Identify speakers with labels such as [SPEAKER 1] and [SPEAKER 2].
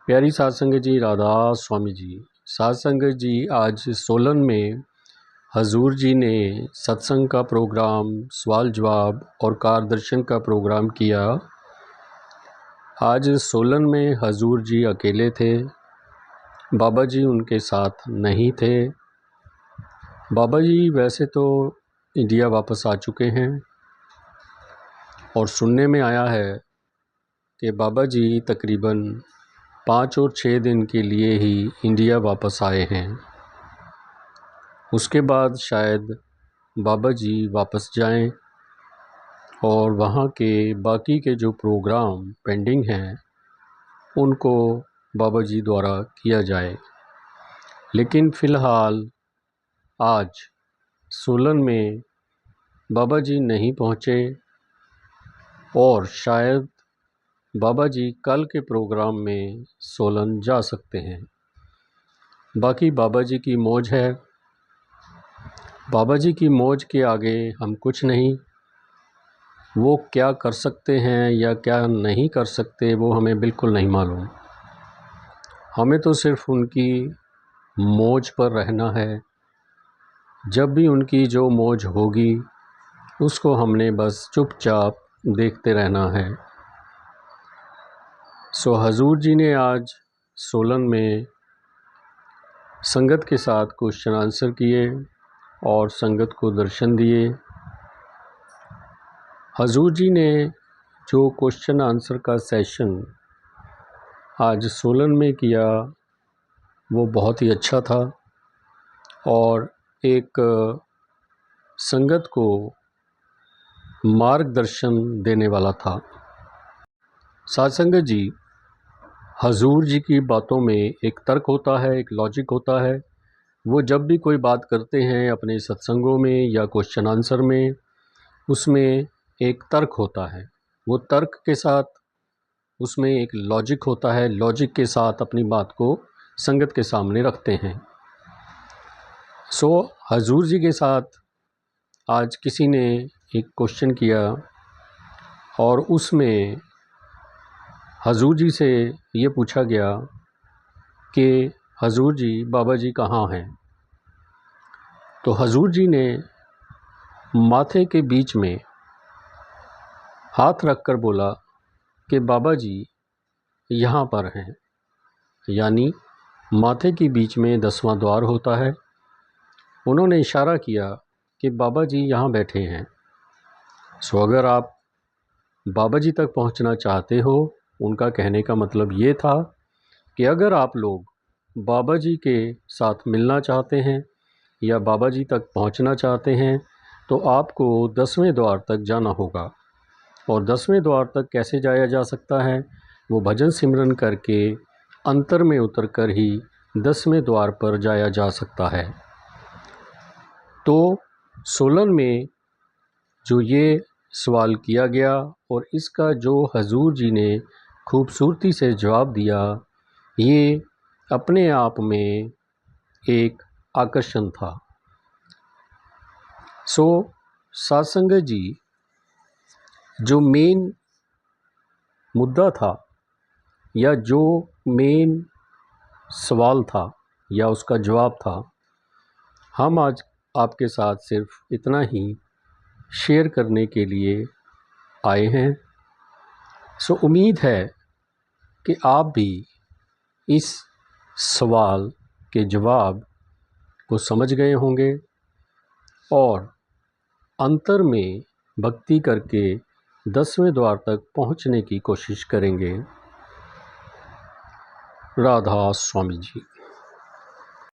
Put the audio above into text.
[SPEAKER 1] प्यारी साध संगत जी, राधा स्वामी जी। साध संगत जी, आज सोलन में हजूर जी ने सत्संग का प्रोग्राम, सवाल जवाब और कार दर्शन का प्रोग्राम किया। आज सोलन में हजूर जी अकेले थे, बाबा जी उनके साथ नहीं थे। बाबा जी वैसे तो इंडिया वापस आ चुके हैं और सुनने में आया है कि बाबा जी तकरीबन 5 और 6 दिन के लिए ही इंडिया वापस आए हैं। उसके बाद शायद बाबा जी वापस जाएं और वहाँ के बाकी के जो प्रोग्राम पेंडिंग हैं उनको बाबा जी द्वारा किया जाए। लेकिन फ़िलहाल आज सोलन में बाबा जी नहीं पहुँचे और शायद बाबा जी कल के प्रोग्राम में सोलन जा सकते हैं। बाकी बाबा जी की मौज है। बाबा जी की मौज के आगे हम कुछ नहीं। वो क्या कर सकते हैं या क्या नहीं कर सकते वो हमें बिल्कुल नहीं मालूम। हमें तो सिर्फ़ उनकी मौज पर रहना है। जब भी उनकी जो मौज होगी उसको हमने बस चुपचाप देखते रहना है। सो हजूर जी ने आज सोलन में संगत के साथ क्वेश्चन आंसर किए और संगत को दर्शन दिए। हजूर जी ने जो क्वेश्चन आंसर का सेशन आज सोलन में किया वो बहुत ही अच्छा था और एक संगत को मार्गदर्शन देने वाला था। साध संगत जी, हजूर जी की बातों में एक तर्क होता है, एक लॉजिक होता है। वो जब भी कोई बात करते हैं अपने सत्संगों में या क्वेश्चन आंसर में, उसमें एक तर्क होता है। वो तर्क के साथ उसमें एक लॉजिक होता है, लॉजिक के साथ अपनी बात को संगत के सामने रखते हैं। सो हजूर जी के साथ आज किसी ने एक क्वेश्चन किया और उसमें हजूर जी से ये पूछा गया कि हजूर जी, बाबा जी कहाँ हैं? तो हजूर जी ने माथे के बीच में हाथ रखकर बोला कि बाबा जी यहाँ पर हैं। यानी माथे के बीच में 10वां द्वार होता है। उन्होंने इशारा किया कि बाबा जी यहाँ बैठे हैं। सो अगर आप बाबा जी तक पहुँचना चाहते हो, उनका कहने का मतलब ये था कि अगर आप लोग बाबा जी के साथ मिलना चाहते हैं या बाबा जी तक पहुँचना चाहते हैं तो आपको 10वें द्वार तक जाना होगा। और 10वें द्वार तक कैसे जाया जा सकता है? वो भजन सिमरन करके अंतर में उतर कर ही 10वें द्वार पर जाया जा सकता है। तो सोलन में जो ये सवाल किया गया और इसका जो हजूर जी ने खूबसूरती से जवाब दिया, ये अपने आप में एक आकर्षण था। सो साध संगत जी, जो मेन मुद्दा था या जो मेन सवाल था या उसका जवाब था, हम आज आपके साथ सिर्फ इतना ही शेयर करने के लिए आए हैं। सो उम्मीद है कि आप भी इस सवाल के जवाब को समझ गए होंगे और अंतर में भक्ति करके 10वें द्वार तक पहुंचने की कोशिश करेंगे। राधा स्वामी जी।